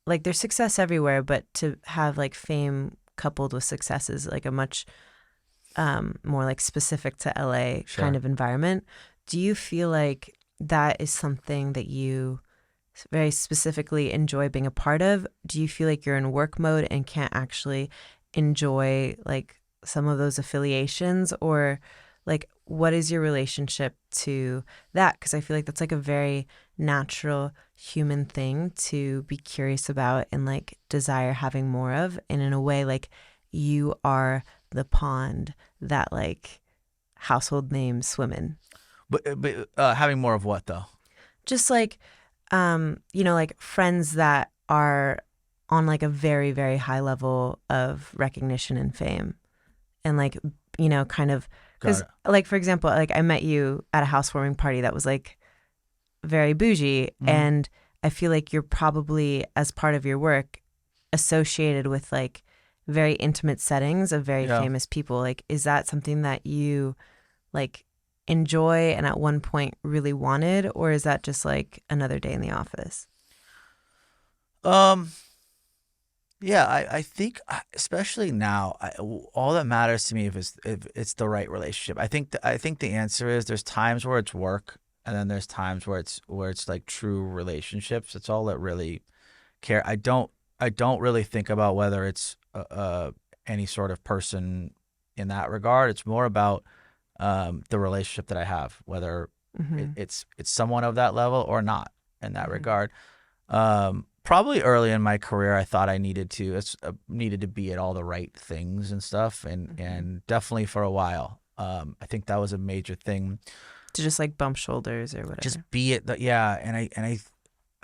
like there's success everywhere, but to have like fame coupled with success is like a much more like specific to LA kind of environment. Do you feel like that is something that you very specifically enjoy being a part of? Do you feel like you're in work mode and can't actually enjoy like some of those affiliations, or like what is your relationship to that? Because I feel like that's like a very natural human thing to be curious about and like desire having more of, and in a way like you are the pond that like household names swim in. But having more of what though? Just like like friends that are on like a very, very high level of recognition and fame, and like, kind of, because like, for example, like I met you at a housewarming party that was like very bougie, and I feel like you're probably, as part of your work, associated with like very intimate settings of very famous people. Like, is that something that you like enjoy and at one point really wanted, or is that just like another day in the office? Yeah, I think especially now, all that matters to me if it's the right relationship. I think the answer is there's times where it's work, and then there's times where it's like true relationships. It's all that really care. I don't really think about whether it's any sort of person in that regard. It's more about the relationship that I have, whether it's someone of that level or not in that regard. Probably early in my career, I thought I needed to be at all the right things and stuff, and definitely for a while. I think that was a major thing. To just like bump shoulders or whatever. Just be it, yeah. And I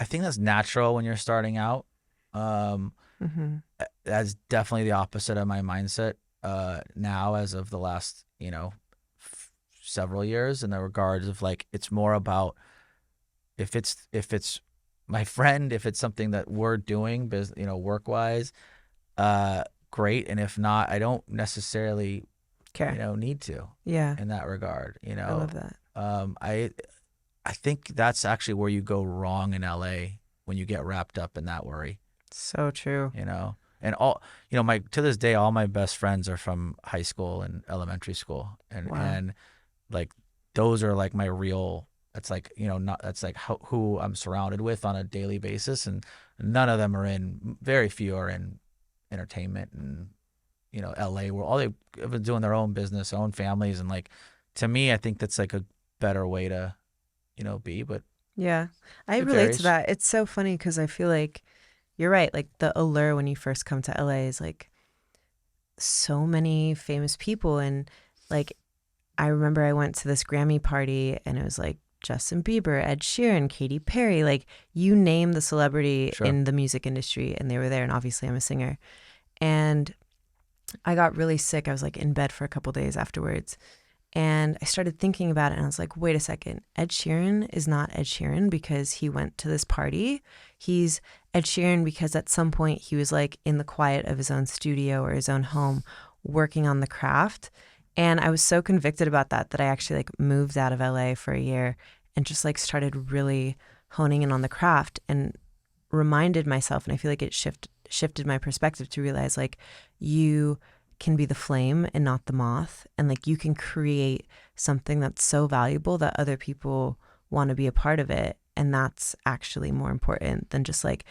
think that's natural when you're starting out. That's definitely the opposite of my mindset now, as of the last several years, in the regards of like it's more about if it's my friend, if it's something that we're doing, work wise, great, and if not, I don't necessarily care. Need to. Yeah. In that regard, I love that. I think that's actually where you go wrong in LA when you get wrapped up in that worry. So true. And all to this day, all my best friends are from high school and elementary school, and like those are like my real. That's like that's like who I'm surrounded with on a daily basis, and none of them very few are in entertainment and LA, where all they've been doing their own business, own families, and like to me, I think that's like a better way to, be. But Yeah, I it relate varies. to that. It's so funny because I feel like you're right. Like the allure when you first come to LA is like so many famous people. And like, I remember I went to this Grammy party and it was like Justin Bieber, Ed Sheeran, Katy Perry, like you name the celebrity Sure. in the music industry and they were there. And obviously I'm a singer. And I got really sick. I was like in bed for a couple days afterwards. And I started thinking about it and I was like, wait a second, Ed Sheeran is not Ed Sheeran because he went to this party. He's Ed Sheeran because at some point he was like in the quiet of his own studio or his own home working on the craft. And I was so convicted about that I actually like moved out of LA for a year and just like started really honing in on the craft and reminded myself. And I feel like it shifted my perspective to realize like you can be the flame and not the moth, and like you can create something that's so valuable that other people want to be a part of it, and that's actually more important than just like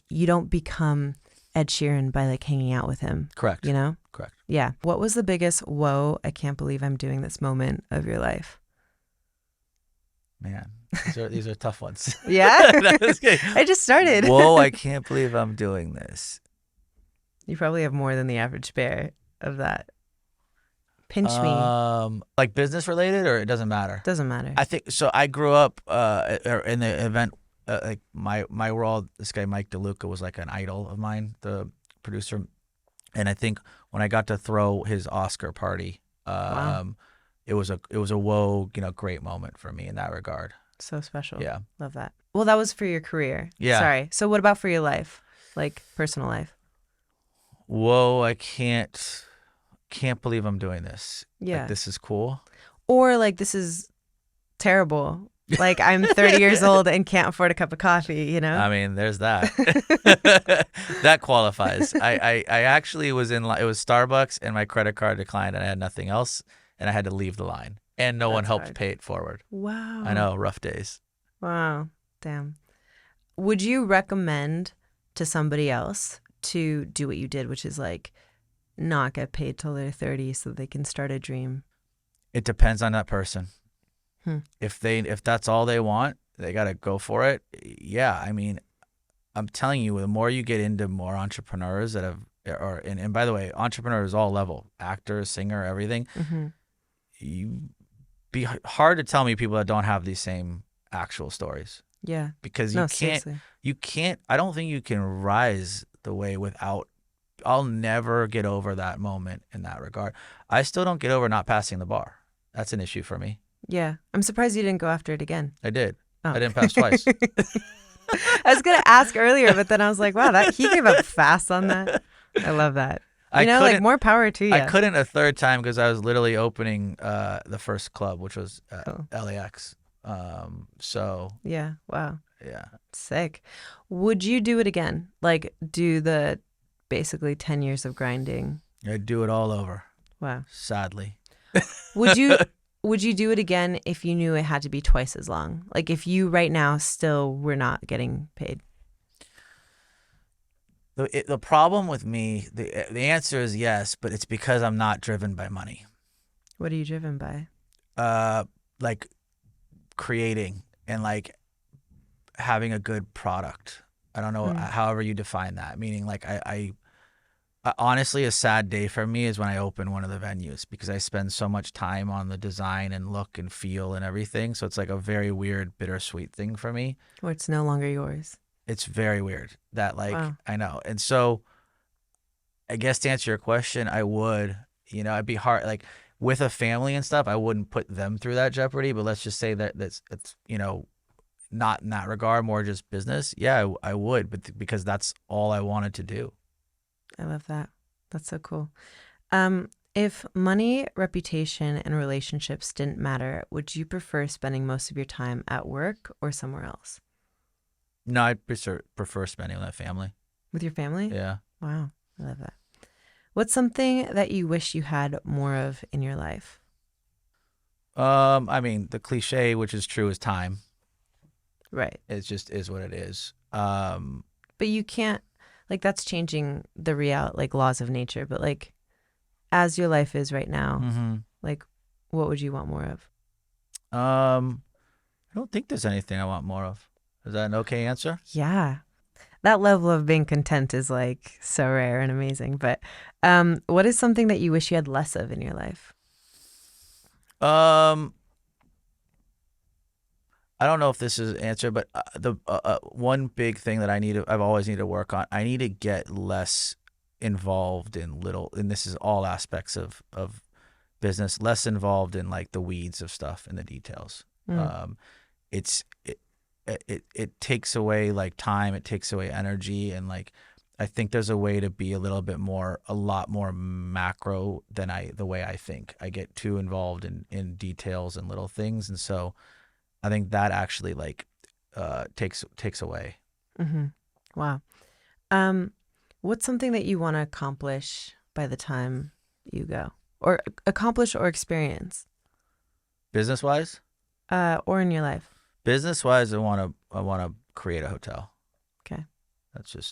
you don't become Ed Sheeran by like hanging out with him. Correct. Correct. Yeah. What was the biggest whoa, I can't believe I'm doing this moment of your life? Man, these are tough ones. Yeah. That was good. I just started. Whoa, I can't believe I'm doing this. You probably have more than the average bear of that. Pinch me. Like business related, or it doesn't matter? Doesn't matter. I think so. I grew up in the event, like my world. This guy Mike DeLuca was like an idol of mine, the producer, and I think when I got to throw his Oscar party, Wow. it was a whoa, great moment for me in that regard. So special. Yeah. Love that. Well, that was for your career. Yeah. Sorry. So what about for your life? Like personal life? Whoa, I can't believe I'm doing this. Yeah. Like, this is cool. Or like this is terrible. Like I'm 30 years old and can't afford a cup of coffee, I mean, there's that. That qualifies. I actually was it was Starbucks and my credit card declined and I had nothing else and I had to leave the line and no one That's helped hard. pay it forward. Wow. I know, rough days. Wow. Damn. Would you recommend to somebody else to do what you did, which is like not get paid till they're 30 so they can start a dream? It depends on that person. Hmm. If that's all they want, they got to go for it. Yeah, I mean, I'm telling you, the more you get into more entrepreneurs that have, and by the way, entrepreneurs all level, actor, singer, everything. Mm-hmm. You be hard to tell me people that don't have these same actual stories. Yeah. Because No, you seriously. can't. I don't think you can rise the way without. I'll never get over that moment in that regard. I still don't get over not passing the bar. That's an issue for me. Yeah. I'm surprised you didn't go after it again. I did. Oh. I didn't pass twice. I was gonna ask earlier, but then I was like, wow, that he gave up fast on that. I love that. Like more power to you. I couldn't a third time because I was literally opening the first club, which was Cool. LAX. So Yeah. Wow. yeah. Sick. Would you do it again? Like do the basically 10 years of grinding? I'd do it all over. Wow. Sadly. Would you do it again if you knew it had to be twice as long? Like if you right now still were not getting paid? The problem with me, the answer is yes, but it's because I'm not driven by money. What are you driven by? Like creating and like having a good product. I don't know, however you define that. Meaning like I honestly, a sad day for me is when I open one of the venues because I spend so much time on the design and look and feel and everything. So it's like a very weird, bittersweet thing for me. Or it's no longer yours? It's very weird that like, Wow. I know. And so I guess to answer your question, I would, it'd be hard. Like with a family and stuff, I wouldn't put them through that jeopardy, but let's just say that it's not in that regard, more just business. Yeah, I would, but because that's all I wanted to do. I love that. That's so cool. If money, reputation, and relationships didn't matter, would you prefer spending most of your time at work or somewhere else? No, I prefer spending with my family. With your family? Yeah. Wow. I love that. What's something that you wish you had more of in your life? I mean, the cliche, which is true, is time. Right. It just is what it is. But you can't, like, that's changing the laws of nature. But like, as your life is right now, Mm-hmm. like, what would you want more of? I don't think there's anything I want more of. Is that an okay answer? Yeah. That level of being content is like so rare and amazing. But what is something that you wish you had less of in your life? I don't know if this is an answer, but the one big thing that I've always needed to work on, I need to get less involved in and this is all aspects of business, less involved in like the weeds of stuff and the details. Mm. It's it takes away like time, it takes away energy, and like I think there's a way to be a lot more macro than the way I think. I get too involved in details and little things, and so I think that actually like takes away. Mm-hmm. Wow. What's something that you want to accomplish by the time you go, or accomplish or experience, Business wise, or in your life? business wise, I want to create a hotel. Okay.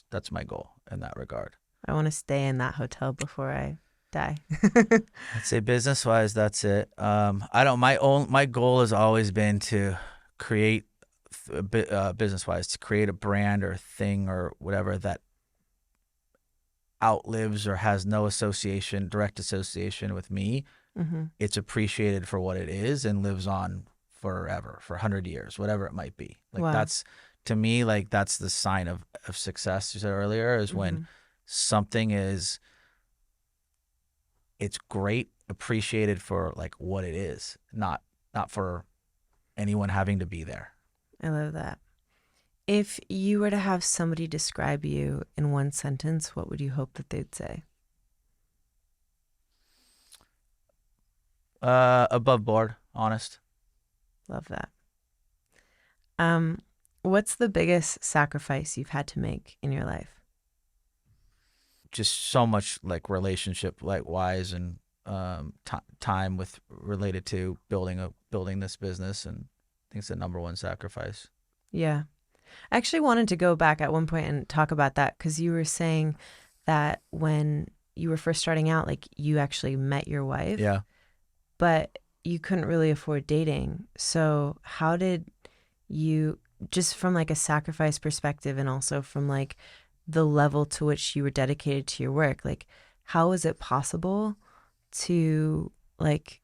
That's my goal in that regard. I want to stay in that hotel before I die. I'd say business wise, that's it. I don't. My goal has always been to create business wise to create a brand or thing or whatever that outlives or has no direct association with me. Mm-hmm. It's appreciated for what it is and lives on forever, for 100 years, whatever it might be. Like Wow. that's, to me, like that's the sign of success. You said earlier is when something it's great, appreciated for like what it is, not for anyone having to be there. I love that. If you were to have somebody describe you in one sentence, what would you hope that they'd say? Above board, honest. Love that. What's the biggest sacrifice you've had to make in your life? Just so much like relationship like wise and time with related to building this business, and I think it's the number one sacrifice. Yeah. I actually wanted to go back at one point and talk about that, because you were saying that when you were first starting out, like you actually met your wife, Yeah. but you couldn't really afford dating. So how did you, just from like a sacrifice perspective and also from like the level to which you were dedicated to your work, like how is it possible to like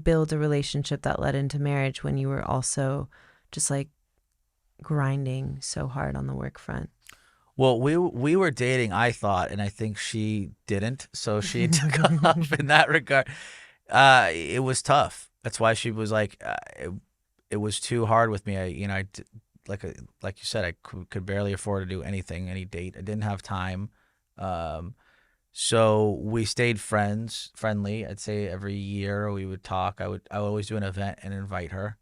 build a relationship that led into marriage when you were also just like grinding so hard on the work front? Well, we were dating, I thought, and I think she didn't, so she took off in that regard. It was tough. That's why she was like, it was too hard with me. Like you said, I could barely afford to do any date. I didn't have time. So we stayed friendly. I'd say every year we would talk. I would always do an event and invite her.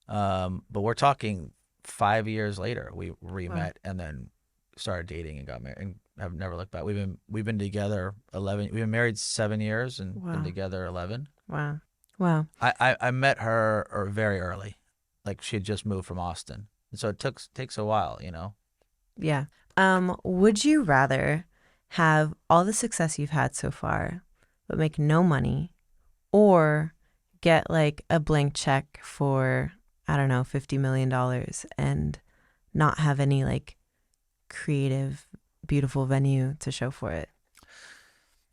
But we're talking 5 years later, we re-met and then started dating and got married and have never looked back. We've been together 11. We've been married 7 years and been together 11. Wow. I met her very early, like she had just moved from Austin, and so it takes a while, you know. Yeah. Would you rather have all the success you've had so far, but make no money, or get like a blank check for, I don't know, $50 million and not have any like creative, beautiful venue to show for it?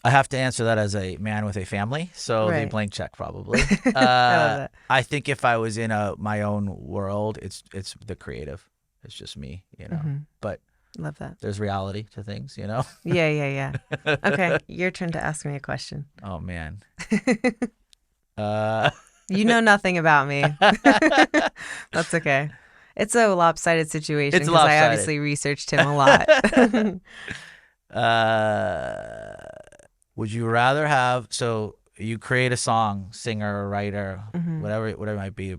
I have to answer that as a man with a family, so the blank check probably. I love that. I think if I was in my own world, it's the creative. It's just me, you know. But love that. there's reality to things, you know. Yeah. Okay, your turn to ask me a question. Oh man. You know nothing about me. That's okay. It's a lopsided situation because I obviously researched him a lot. Would you rather have, so you create a song, singer, writer, whatever it might be,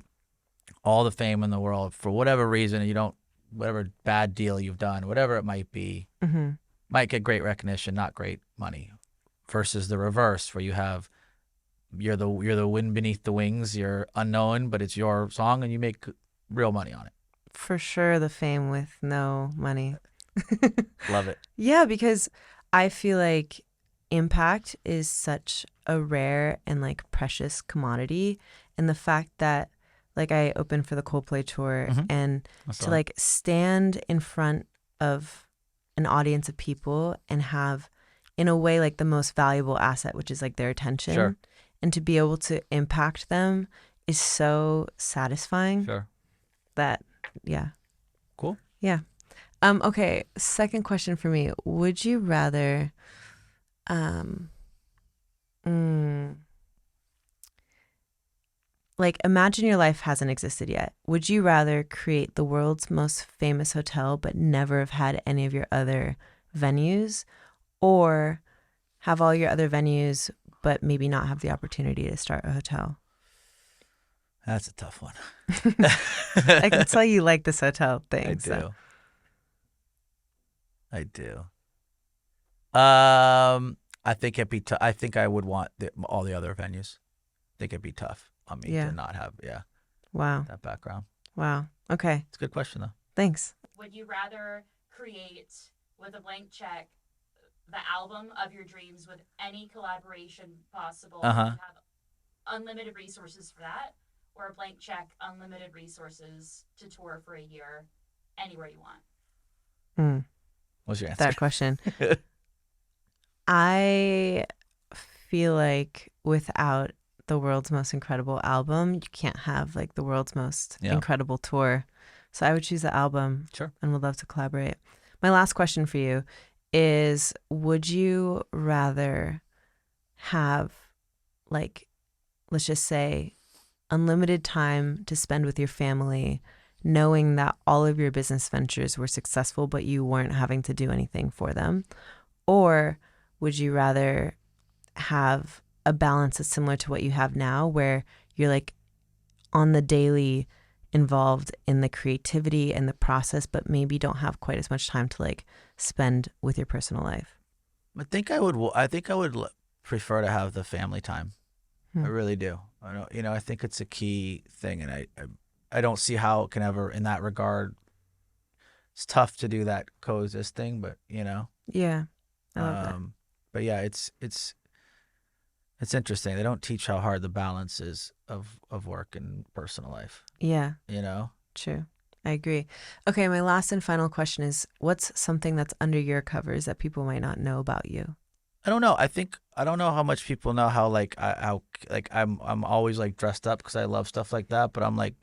all the fame in the world for whatever reason, and you don't, whatever bad deal you've done, whatever it might be, might get great recognition, not great money, versus the reverse where you're the wind beneath the wings, you're unknown, but it's your song and you make real money on it. For sure, the fame with no money. Love it. Yeah, because I feel like impact is such a rare and like precious commodity. And the fact that like I opened for the Coldplay tour and to like stand in front of an audience of people and have in a way like the most valuable asset, which is like their attention. Sure. And to be able to impact them is so satisfying. Sure. That, yeah. Cool. Yeah. Okay. Second question for me. Would you rather, like imagine your life hasn't existed yet. Would you rather create the world's most famous hotel but never have had any of your other venues, or have all your other venues but maybe not have the opportunity to start a hotel? That's a tough one. I can tell you like this hotel thing. I do. So. I do. I think it'd be. I think I would want all the other venues. I think it'd be tough on me to not have. Yeah. Wow. That background. Wow. Okay. It's a good question though. Thanks. Would you rather create with a blank check the album of your dreams with any collaboration possible? You have unlimited resources for that, or a blank check, unlimited resources to tour for a year, anywhere you want? What's your answer? That question. I feel like without the world's most incredible album, you can't have like the world's most incredible tour. So I would choose the album. Sure. And would love to collaborate. My last question for you is, would you rather have, like, let's just say, unlimited time to spend with your family, knowing that all of your business ventures were successful, but you weren't having to do anything for them? Or would you rather have a balance that's similar to what you have now, where you're like on the daily involved in the creativity and the process, but maybe don't have quite as much time to like spend with your personal life? I think I would prefer to have the family time. I really do. I don't, I think it's a key thing, and I don't see how it can ever, in that regard, it's tough to do that coexisting, but Yeah. I love that. But yeah, it's interesting. They don't teach how hard the balance is of work and personal life. Yeah. True. I agree. Okay, my last and final question is, what's something that's under your covers that people might not know about you? I don't know. I don't know how much people know how I'm always like dressed up because I love stuff like that, but I'm like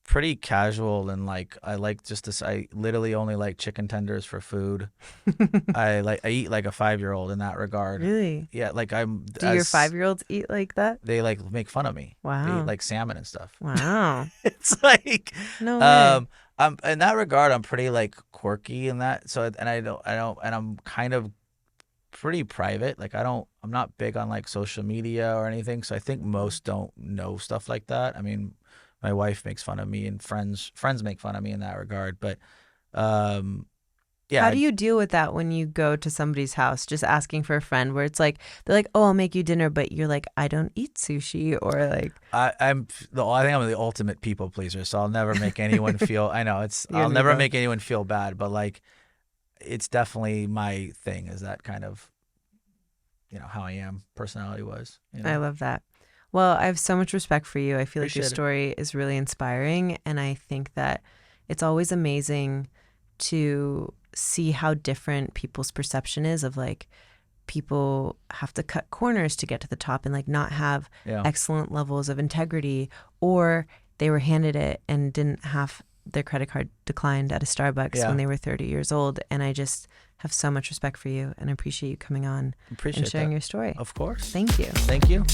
pretty casual, and like I like just this. I literally only like chicken tenders for food. I eat like a 5-year-old in that regard. Really? Yeah, like I'm. Do your 5-year-olds eat like that? They like make fun of me. Wow. They eat like salmon and stuff. Wow. It's like no way. I'm in that regard. I'm pretty like quirky in that. So and I'm kind of pretty private. Like I'm not big on like social media or anything. So I think most don't know stuff like that. I mean, my wife makes fun of me, and friends make fun of me in that regard. But yeah. How do you deal with that when you go to somebody's house just asking for a friend, where it's like they're like, "Oh, I'll make you dinner," but you're like, "I don't eat sushi," or like I think I'm the ultimate people pleaser, so I'll never make anyone feel. I know I'll never make anyone feel bad, but like it's definitely my thing. Is that kind of how I am personality wise. I love that. Well, I have so much respect for you. I feel like your story is really inspiring, and I think that it's always amazing to see how different people's perception is of like people have to cut corners to get to the top and like not have excellent levels of integrity, or they were handed it and didn't have their credit card declined at a Starbucks when they were 30 years old. And I just have so much respect for you and appreciate you coming on and sharing your story. Of course. Thank you. Thank you.